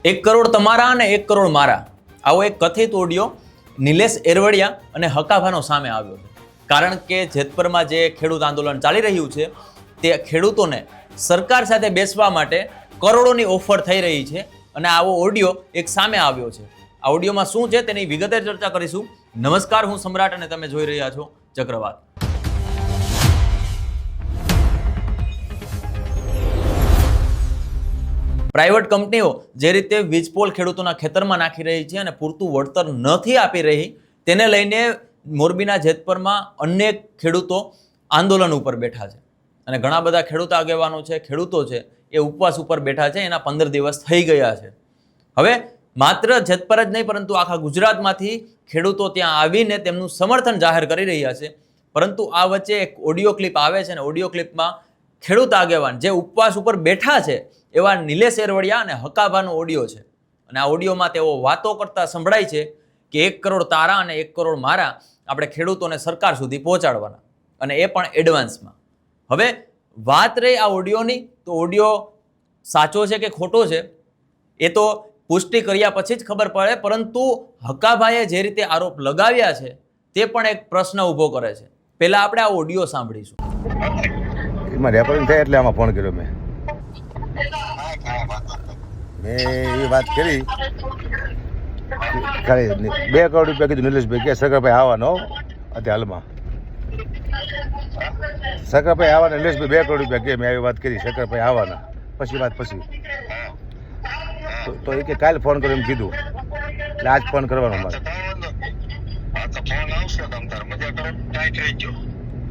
1 કરોડ તમારા અને 1 કરોડ મારા આવો એક કથિત ઓડિયો નિલેશ એરવડિયા અને હકાભાનો સામે આવ્યો છે. કારણ કે જેતપરમાં જે ખેડૂત આંદોલન ચાલી રહ્યું છે તે ખેડૂતોને સરકાર સાથે બેસવા માટે કરોડોની ઓફર થઈ રહી છે અને આવો ઓડિયો એક સામે આવ્યો છે. આ ઓડિયોમાં શું છે તેની વિગતે ચર્ચા કરીશું. નમસ્કાર, હું સમ્રાટ અને તમે જોઈ રહ્યા છો ચક્રવાત. પ્રાઇવેટ કંપનીઓ જે રીતે વીજપોલ ખેડૂતોના ખેતરમાં નાખી રહી છે અને પૂરતું વળતર નથી આપી રહી, તેને લઈને મોરબીના જેતપરમાં અનેક ખેડૂતો આંદોલન ઉપર બેઠા છે અને ઘણા બધા ખેડૂત આગેવાનો છે, ખેડૂતો છે, એ ઉપવાસ ઉપર બેઠા છે. એના 15 દિવસ થઈ ગયા છે. હવે માત્ર જેતપર જ નહીં પરંતુ આખા ગુજરાતમાંથી ખેડૂતો ત્યાં આવીને તેમનું સમર્થન જાહેર કરી રહ્યા છે. પરંતુ આ વચ્ચે એક ઓડિયો ક્લિપ આવે છે અને ઓડિયો ક્લિપમાં ખેડૂત આગેવાન જે ઉપવાસ ઉપર બેઠા છે એવા નિલેશ એરવડિયા અને હકાભાનો ઓડિયો છે અને આ ઓડિયોમાં તેઓ વાતો કરતા સંભળાય છે કે 1 કરોડ તારા અને 1 કરોડ મારા આપણે ખેડૂતોને સરકાર સુધી પહોંચાડવાના, અને એ પણ એડવાન્સમાં. હવે વાત રહી આ ઓડિયોની, તો ઓડિયો સાચો છે કે ખોટો છે એ તો પુષ્ટિ કર્યા પછી જ ખબર પડે. પરંતુ હકાભાઈએ જે રીતે આરોપ લગાવ્યા છે તે પણ એક પ્રશ્ન ઊભો કરે છે. પહેલા આપણે આ ઓડિયો સાંભળીશું. એમાં રેકોર્ડિંગ થાય એટલે આમાં ફોન કર્યો મેં એ વાત કરી ખાલી 2 કરોડ રૂપિયા કીધું નિલેશભાઈ કે સરકારભાઈ આવવાનો અત્યારે હાલમાં સરકારભાઈ આવવાના. નિલેશભાઈ 2 કરોડ રૂપિયા કે મેં આવી વાત કરી સરકારભાઈ આવવાના. પછી વાત પછી તો એ કે કાલે ફોન કર્યો એમ કીધું, એટલે આજ ફોન કરવાનો મારે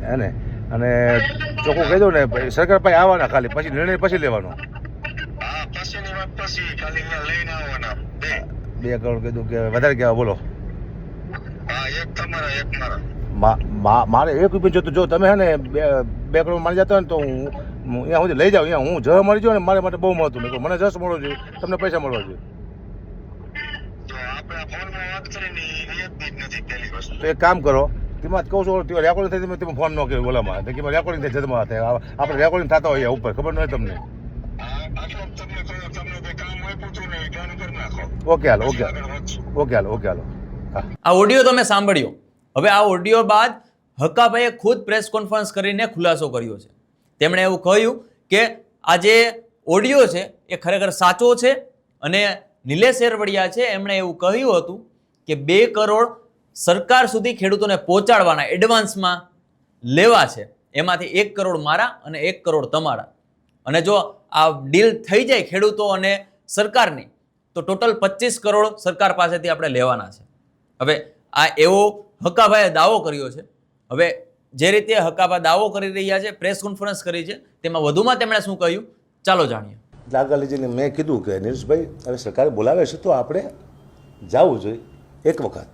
હે ને. અને ચોખ્ખું કહી દઉં ને સરકારભાઈ આવવાના, ખાલી પછી નિર્ણય પછી લેવાનો. 2 કરોડ કીધું કે વધારે કહેવા બોલો. મારે 1 રૂપિયા જોતું. જો તમે હે ને 2 કરોડ મારી જતા હોય ને તો હું અહીંયા સુધી લઈ જાઉં. અહીંયા હું જવા મળી જાઉં ને મારે માટે બહુ મળતું નહીં. મને જસ મળવો જોઈએ, તમને પૈસા મળવા જોઈએ. તો એક કામ કરો, તેમાં કહું છું રેકોર્ડિંગ થાય તમે ફોન ન કર્યો બોલામાં કે રેકોર્ડિંગ થાય જતમાં થાય. આપણે રેકોર્ડિંગ થતા હોય ઉપર ખબર ન હોય તમને. ઓકે હાલો. આ ઓડિયો તમે સાંભળ્યો. હવે આ ઓડિયો બાદ હકાભાઈએ ખુદ પ્રેસ કોન્ફરન્સ કરીને ખુલાસો કર્યો છે. તેમણે એવું કહ્યું કે આ જે ઓડિયો છે એ ખરેખર સાચો છે અને નિલેશ એરવડિયા છે એમણે એવું કહ્યું હતું કે 2 કરોડ સરકાર સુધી ખેડૂતોને પહોંચાડવાના એડવાન્સમાં લેવા છે. એમાંથી 1 કરોડ મારા અને 1 કરોડ તમારા. અને જો આ ડીલ થઈ જાય ખેડૂતો અને સરકારની તો ટોટલ 25 કરોડ સરકાર પાસેથી આપણે લેવાના છે. હવે આ એવો હકાભાઈએ દાવો કર્યો છે. હવે જે રીતે હકાભા દાવો કરી રહ્યા છે, પ્રેસ કોન્ફરન્સ કરી છે, તેમાં વધુમાં તેમણે શું કહ્યું ચાલો જાણીએ. આગળ લઈને મેં કીધું કે નિલેશભાઈ હવે સરકારે બોલાવે છે તો આપણે જવું જોઈએ એક વખત,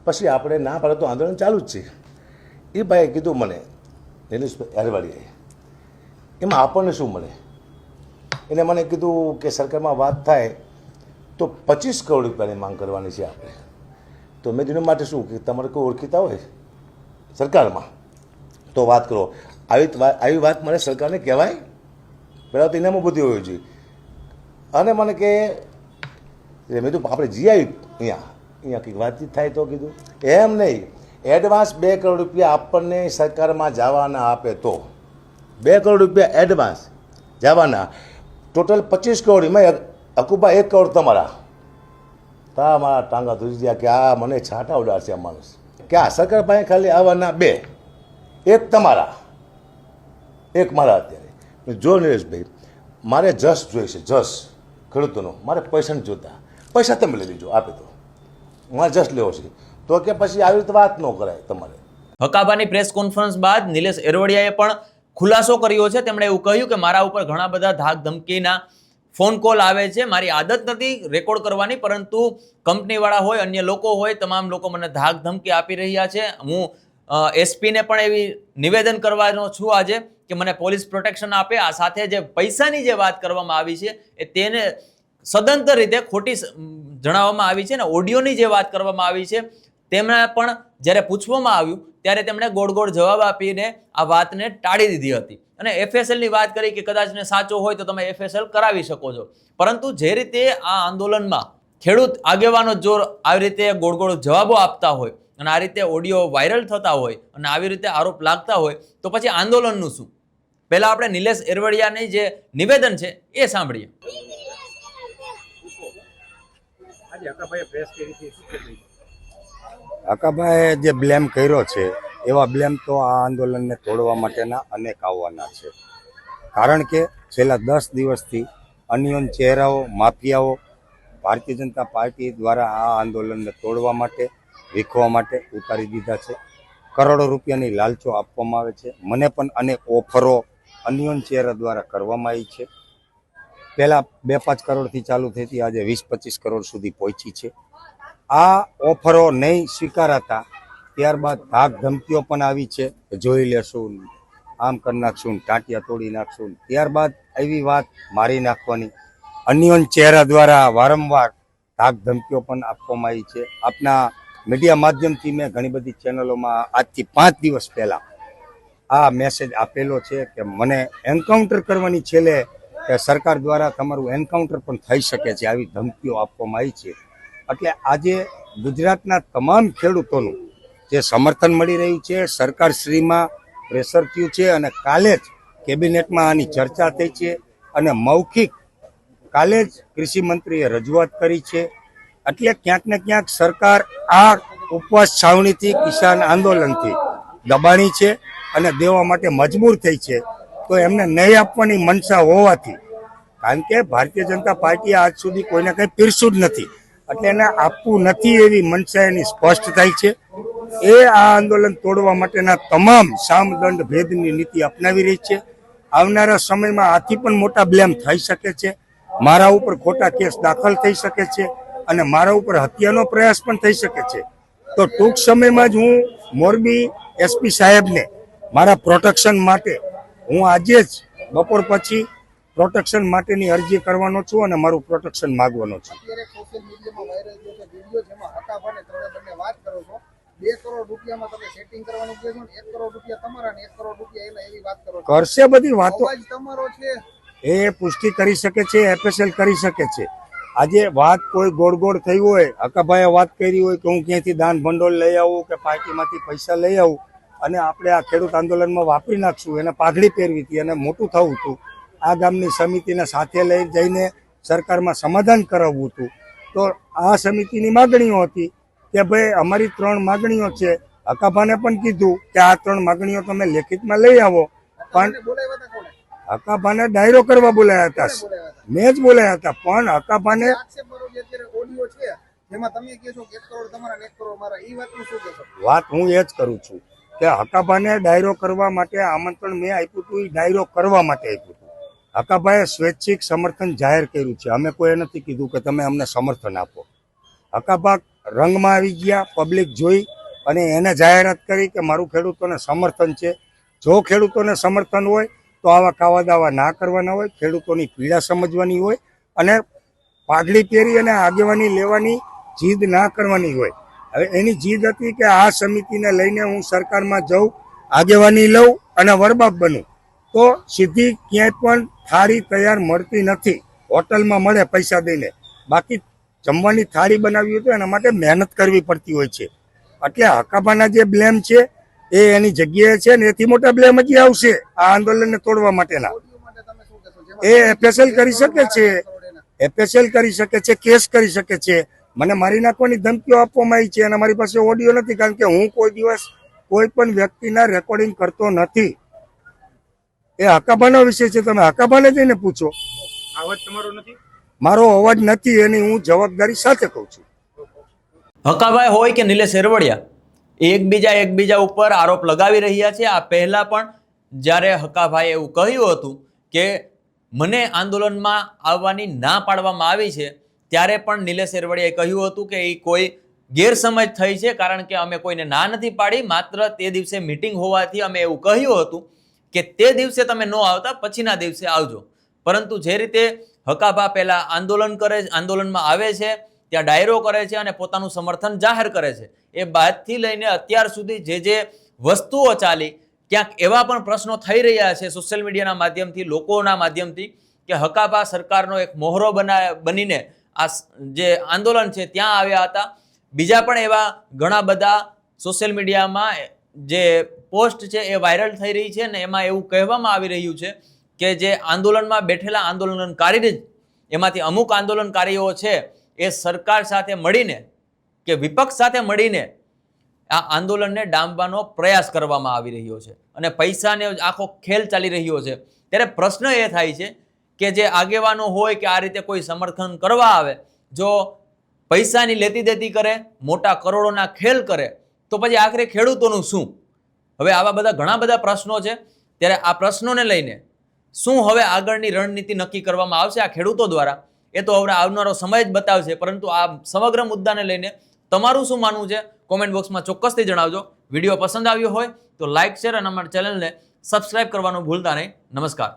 પછી આપણે ના પાડે તો આંદોલન ચાલુ જ છે. એ ભાઈએ કીધું મને નિલેશભાઈ એરવડિયાએ, એમાં આપણને શું મળે. એને મને કીધું કે સરકારમાં વાત થાય તો 25 કરોડ રૂપિયાની માંગ કરવાની છે આપણે. તો મેં દિનો માટે શું કે તમારે કોઈ ઓળખીતા હોય સરકારમાં તો વાત કરો. આવી વાત મારે સરકારને કહેવાય. પહેલાં તો એનામાં બધી હોવી જોઈએ. અને મને કે મેં તો આપણે જી આવી અહીંયા કંઈક વાતચીત થાય તો કીધું એમ નહીં, એડવાન્સ 2 કરોડ રૂપિયા આપણને સરકારમાં જવાના આપે તો 2 કરોડ રૂપિયા એડવાન્સ જવાના, ટોટલ 25 કરોડ. એમાં અકુબા 1 કરોડ તમારા. તા મારા ટાંગા ધૂજી ગયા કે આ મને છાંટા ઉડાડશે આ માણસ. કે આ સરકાર પાસે ખાલી આવવાના 2, 1 તમારા 1 મારા. અત્યારે જો નિલેશભાઈ મારે જસ જોઈશે, જસ ખેડૂતોનો. મારે પૈસા નથી જોતા, પૈસા તમે લઈ લેજો આપે તો મારે જસ લેવો છે. તો કે પછી આવી રીતે વાત ન કરાય તમારે. હકાભાની પ્રેસ કોન્ફરન્સ બાદ નિલેશ એરવડિયાએ પણ ખુલાસો કર્યો છે. તેમણે એવું કહ્યું કે મારા ઉપર ઘણા બધા ધાક ધમકીના ફોન કોલ આવે છે. મારી આદત નથી રેકોર્ડ કરવાની, પરંતુ કંપનીવાળા હોય, અન્ય લોકો હોય, તમામ લોકો મને ધાક ધમકી આપી રહ્યા છે. હું એસપીને પણ એવી નિવેદન કરવાનો છું આજે કે મને પોલીસ પ્રોટેક્શન આપે. આ સાથે જે પૈસાની જે વાત કરવામાં આવી છે એ તેને સદંતર રીતે ખોટી જણાવવામાં આવી છે ને ઓડિયોની જે વાત કરવામાં આવી છે તેમણે પણ જ્યારે પૂછવામાં આવ્યું ત્યારે તેમણે ગોળ ગોળ જવાબ આપીને આ વાતને ટાળી દીધી હતી. અને FSL ની વાત કરી કે કદાચ ને સાચો હોય તો તમે FSL કરાવી શકો છો, પરંતુ જે રીતે આ આંદોલનમાં ખેડૂત આગેવાનો જો આવી રીતે ગોળ ગોળ જવાબો આપતા હોય અને આ રીતે ઓડિયો વાયરલ થતા હોય અને આવી રીતે આરોપ લાગતા હોય તો પછી આંદોલનનું શું? પહેલા આપણે નિલેશ એરવડિયાની જે નિવેદન છે એ સાંભળીએ. હકાભાઈએ જે બ્લેમ કર્યો છે એવા બ્લેમ તો આ આંદોલનને તોડવા માટેના અનેક આવવાના છે. કારણ કે છેલ્લા 10 દિવસથી અનિયન ચહેરાઓ, માફિયાઓ ભારતીય જનતા પાર્ટી દ્વારા આ આંદોલનને તોડવા માટે, વીખવા માટે ઉતારી દીધા છે. કરોડો રૂપિયાની લાલચો આપવામાં આવે છે. મને પણ અનેક ઓફરો અનિયન ચહેરા દ્વારા કરવામાં આવી છે. પહેલાં 2-5 કરોડથી ચાલુ થઈ હતી, આજે 20-25 કરોડ સુધી પહોંચી છે. આ ઓફરો નહીં સ્વીકારાતા ત્યારબાદ ધાક ધમકીઓ પણ આવી છે કે જોઈ લેશું, આમ કરી નાખશું, ટાંટિયા તોડી નાખશું. ત્યારબાદ એવી વાત મારી નાખવાની અનિયન ચહેરા દ્વારા વારંવાર ધાક ધમકીઓ પણ આપવામાં આવી છે. આપના મીડિયા માધ્યમથી મેં ઘણી બધી ચેનલોમાં આજથી 5 દિવસ પહેલાં આ મેસેજ આપેલો છે કે મને એન્કાઉન્ટર કરવાની છેલ્લે કે સરકાર દ્વારા તમારું એન્કાઉન્ટર પણ થઈ શકે છે, આવી ધમકીઓ આપવામાં આવી છે. એટલે આજે ગુજરાતના તમામ ખેડૂતોનું જે સમર્થન મળી રહ્યું છે, સરકારશ્રીમાં પ્રેશર થયું છે અને કાલે જ કેબિનેટમાં આની ચર્ચા થઈ છે અને મૌખિક કાલે જ કૃષિ મંત્રીએ રજૂઆત કરી છે. એટલે ક્યાંક ને ક્યાંક સરકાર આ ઉપવાસ છાવણીથી, કિસાન આંદોલનથી દબાણી છે અને દેવા માટે મજબૂર થઈ છે. તો એમને નહીં આપવાની મનસા હોવાથી, કારણ કે ભારતીય જનતા પાર્ટીએ આજ સુધી કોઈને કંઈ પીરસ્યું જ નથી, એટલે એને આપવું નથી એવી મનસા એની સ્પષ્ટ થાય છે. એ આ આંદોલન તોડવા માટેના તમામ સામદંડ ભેદની નીતિ અપનાવી રહી છે. આવનારા સમયમાં આથી પણ મોટા બ્લેમ થઈ શકે છે. મારા ઉપર ખોટા કેસ દાખલ થઈ શકે છે અને મારા ઉપર હત્યાનો પ્રયાસ પણ થઈ શકે છે. તો ટૂંક સમયમાં જ હું મોરબી SP સાહેબને મારા પ્રોટેક્શન માટે હું આજે જ બપોર પછી પ્રોટેક્શન માટેની અરજી કરવાનો છું અને મારું પ્રોટેક્શન માંગવાનો છું. અત્યારે સોશિયલ મીડિયામાં વાયરલ થયો છે વિડીયો, જેમાં હકાભાને તમે બંને વાત કરો છો 2 કરોડ રૂપિયામાં તમે સેટિંગ કરવાનું કહો છો, 1 કરોડ રૂપિયા તમારા ને 1 કરોડ રૂપિયા એના, એવી વાત કરો છો. કરશે બધી વાતો, અવાજ તમારો છે, એ પુષ્ટિ કરી શકે છે, FSL કરી શકે છે. આજે વાત કોઈ ગોળ ગોળ થઈ હોય, હકાભાઈએ વાત કરી હોય કે હું ક્યાંથી દાન ભંડોળ લઈ આવું કે પાર્ટીમાંથી પૈસા લઈ આવું અને આપણે આ ખેડૂત આંદોલનમાં વાપરી નાખશું, એને પાઘડી પહેરવી હતી અને મોટું થવું હતું, આ ગામની સમિતિને સાથે લઈ જઈને સરકારમાં સમાધાન કરાવવું હતું. તો આ સમિતિની માગણીઓ હતી કે ભાઈ અમારી 3 માગણીઓ છે. હકાભાને પણ કીધું કે આ 3 માગણીઓ તમે લેખિતમાં લઈ આવો, પણ બોલાવ્યા હતા કોણે? હકાભાને ડાયરો કરવા બોલાયા હતા, મેં જ બોલાયા હતા. પણ હકાભાને આક્ષેપ કરો જે અત્યારે ઓડિયો છે જેમાં તમે કહો છો કે 1 કરોડ તમારા ને 1 કરોડ મારા, એ વાતનું શું કહેશો? વાત હું એ જ કરું છું કે હકાભાને ડાયરો કરવા માટે આમંત્રણ મેં આપ્યું હતું, એ ડાયરો કરવા માટે આપ્યું હતું. હકાભાઈએ સ્વૈચ્છિક સમર્થન જાહેર કર્યું છે. અમે કોઈ નથી કીધું કે તમે અમને સમર્થન આપો. હકાભા રંગમાં આવી ગયા, પબ્લિક જોઈ અને એને જાહેરાત કરી કે મારું ખેડૂતોને સમર્થન છે. જો ખેડૂતોને સમર્થન હોય તો આવા કાવા દાવા ના કરવાના હોય, ખેડૂતોની પીડા સમજવાની હોય અને પાઘડી પહેરી અને આગેવાની લેવાની જીદ ના કરવાની હોય. હવે એની જીદ હતી કે આ સમિતિને લઈને હું સરકારમાં જાઉં, આગેવાની લઉં અને વરબાપ બનું. તો સીધી ક્યાંય પણ થાળી તૈયાર મળતી નથી. હોટલમાં મળે પૈસા દઈને, બાકી જમવાની થાળી બનાવી હોય તો એના માટે મહેનત કરવી પડતી હોય છે. એટલે હકાભાના જે બ્લેમ છે એ એની જગ્યાએ છે ને એથી મોટા બ્લેમ હજી આવશે આ આંદોલનને તોડવા માટેના. ઓડિયો માટે તમે શું કહેશો? જેમાં એ FSL કરી શકે છે, FSL કરી શકે છે, કેસ કરી શકે છે. મને મારી નાખવાની ધમકીઓ આપવામાં આવી છે અને મારી પાસે ઓડિયો નથી, કારણ કે હું કોઈ દિવસ કોઈ પણ વ્યક્તિના રેકોર્ડિંગ કરતો નથી. એ હકાભાનો વિષય છે, તમે હકાભાને જઈને પૂછો. અવાજ તમારો નથી? મારો અવાજ નથી, એની હું જવાબદારી સાથે કહું છું. હકાભાઈ હોય કે નિલેશ એરવડિયા, એકબીજા ઉપર આરોપ લગાવી રહ્યા છે. આ પહેલા પણ જ્યારે હકાભાઈએ એવું કહ્યું હતું કે મને આંદોલનમાં આવવાની ના પાડવામાં આવી છે, ત્યારે પણ નિલેશ એરવડિયાએ કહ્યું હતું કે એ કોઈ ગેરસમજ થઈ છે, કારણ કે અમે કોઈને ના નથી પાડી, માત્ર તે દિવસે મીટિંગ હોવાથી અમે એવું કહ્યું હતું કે તે દિવસે તમે ન આવતા, પછીના દિવસે આવજો. પરંતુ જે રીતે હકાભા પહેલા આંદોલનમાં આવે છે, ત્યાં ડાયરો કરે છે અને પોતાનું સમર્થન જાહેર કરે છે, એ બાદથી લઈને અત્યાર સુધી જે વસ્તુઓ ચાલી ક્યાંક એવા પણ પ્રશ્નો થઈ રહ્યા છે સોશિયલ મીડિયાના માધ્યમથી, લોકોના માધ્યમથી, કે હકાપા સરકારનો એક મોહરો બનીને આ જે આંદોલન છે ત્યાં આવ્યા હતા. બીજા પણ એવા ઘણા બધા સોશિયલ મીડિયામાં જે પોસ્ટ છે એ વાયરલ થઈ રહી છે, ને એમાં એવું કહેવામાં આવી રહ્યું છે કે જે આંદોલનમાં બેઠેલા આંદોલનકારી જ એમાંથી અમુક આંદોલનકારીઓ છે એ સરકાર સાથે મળીને કે વિપક્ષ સાથે મળીને આ આંદોલનને ડામવાનો પ્રયાસ કરવામાં આવી રહ્યો છે અને પૈસાને આખો ખેલ ચાલી રહ્યો છે. ત્યારે પ્રશ્ન એ થાય છે કે જે આગેવાનો હોય કે આ રીતે કોઈ સમર્થન કરવા આવે, જો પૈસાની લેતી દેતી કરે, મોટા કરોડોના ખેલ કરે, તો પછી આખરે ખેડૂતોનું શું? હવે આવા બધા ઘણા બધા પ્રશ્નો છે. ત્યારે આ પ્રશ્નોને લઈને શું હવે આગળની રણનીતિ નક્કી કરવામાં આવશે આ ખેડૂતો દ્વારા, એ તો હવે આવનારો સમય જ બતાવશે. પરંતુ આ સમગ્ર મુદ્દાને લઈને તમારું શું માનવું છે કોમેન્ટ બોક્સમાં ચોક્કસથી જણાવજો. વિડીયો પસંદ આવ્યો હોય તો લાઇક, શેર અને અમારી ચેનલને સબસ્ક્રાઇબ કરવાનું ભૂલતા નહીં. નમસ્કાર.